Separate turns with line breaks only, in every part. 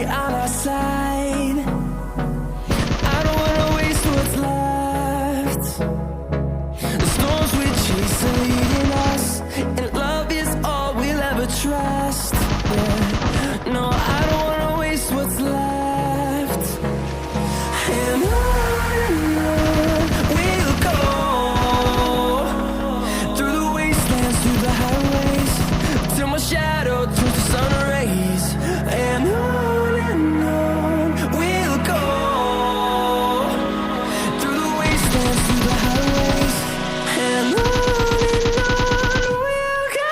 steady on our side. I don't wanna waste what's left. The storms we chase are leading us, and love is all we'll ever trust. Yeah. No, I don't wanna waste what's left. And on we'll go, through the wastelands, through the highways, till my shadow turns to sun rays. And on we'll go, through the wastelands, through the highways. And on we'll go.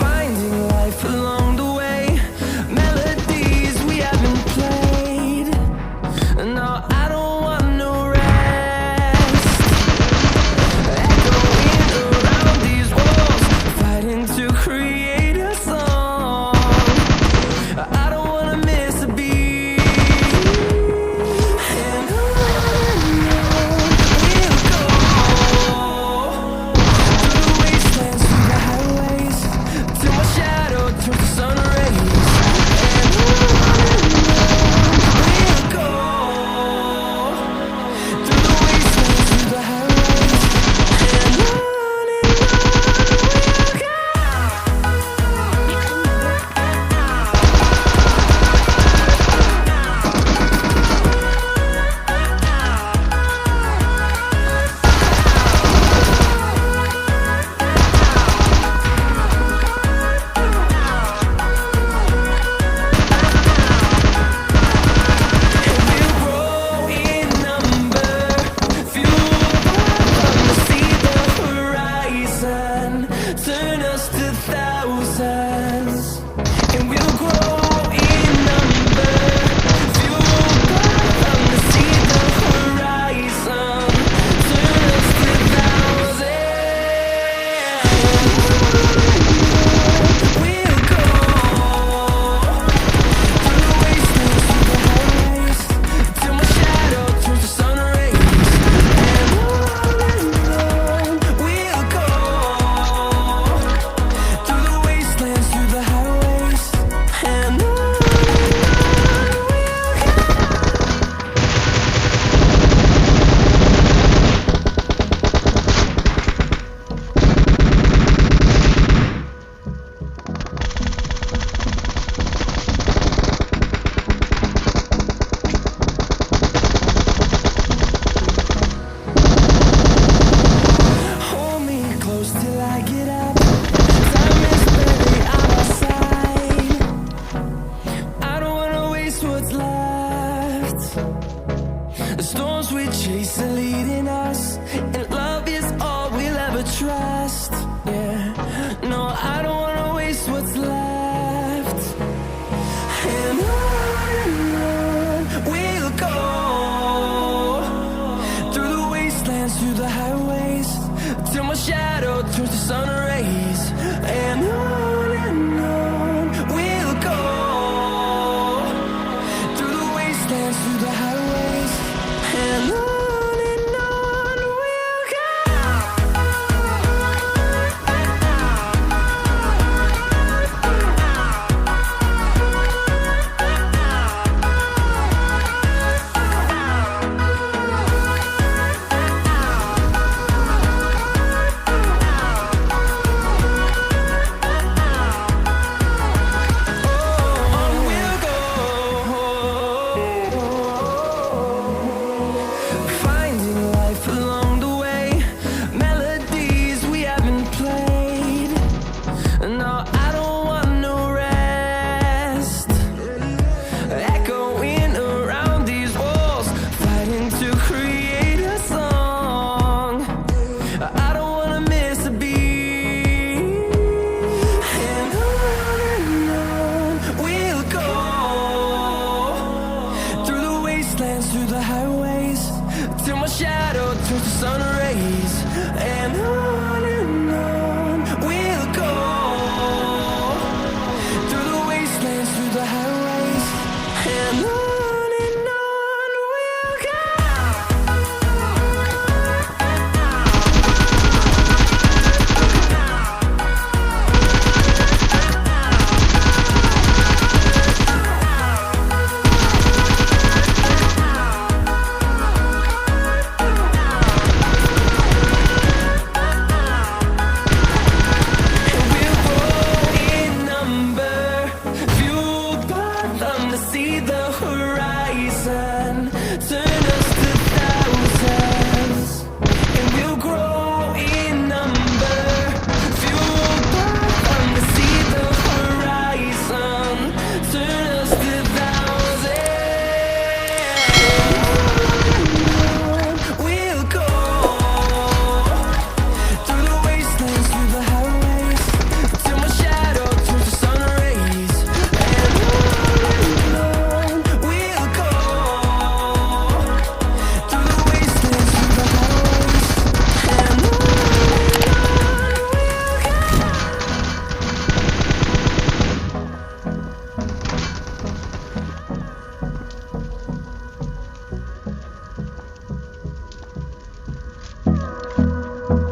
Finding life along the way, melodies we haven't played. No, I don't want no rest. Echoing around these walls, fighting to create a song. I don't wanna miss a beat. And on we'll go, through the wastelands, through the highways, till my shadow turns to sun rays. And on we'll go, through the wastelands, through the highways. And on we'll go. We'll grow in number, fueled by to see the horizon, turn us to thousands. And we'll grow in number, fueled by to see the horizon, turn us to thousands. We'll go, through the wastelands, through the highways, till my shadow turns to sun rays. And on we'll go, through the wastelands, through the highways. And on we'll go. Hold me close till I get up. Time is barely on our side. I don't wanna waste what's left. The storms we chase are leading us, and love is all we'll ever trust. Yeah. No, I don't wanna waste what's left. And on we'll go, through the wastelands, through the highways, till my shadow turns to sun rays. And on we'll go, through the wastelands, through the highways. And on we'll go.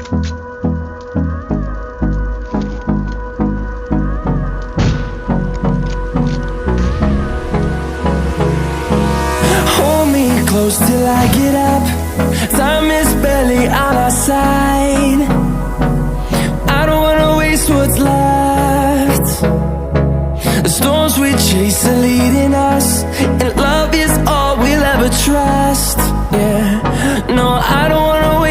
Hold me close till I get up. Time is barely on our side. I don't wanna waste what's left. The storms we chase are leading us, and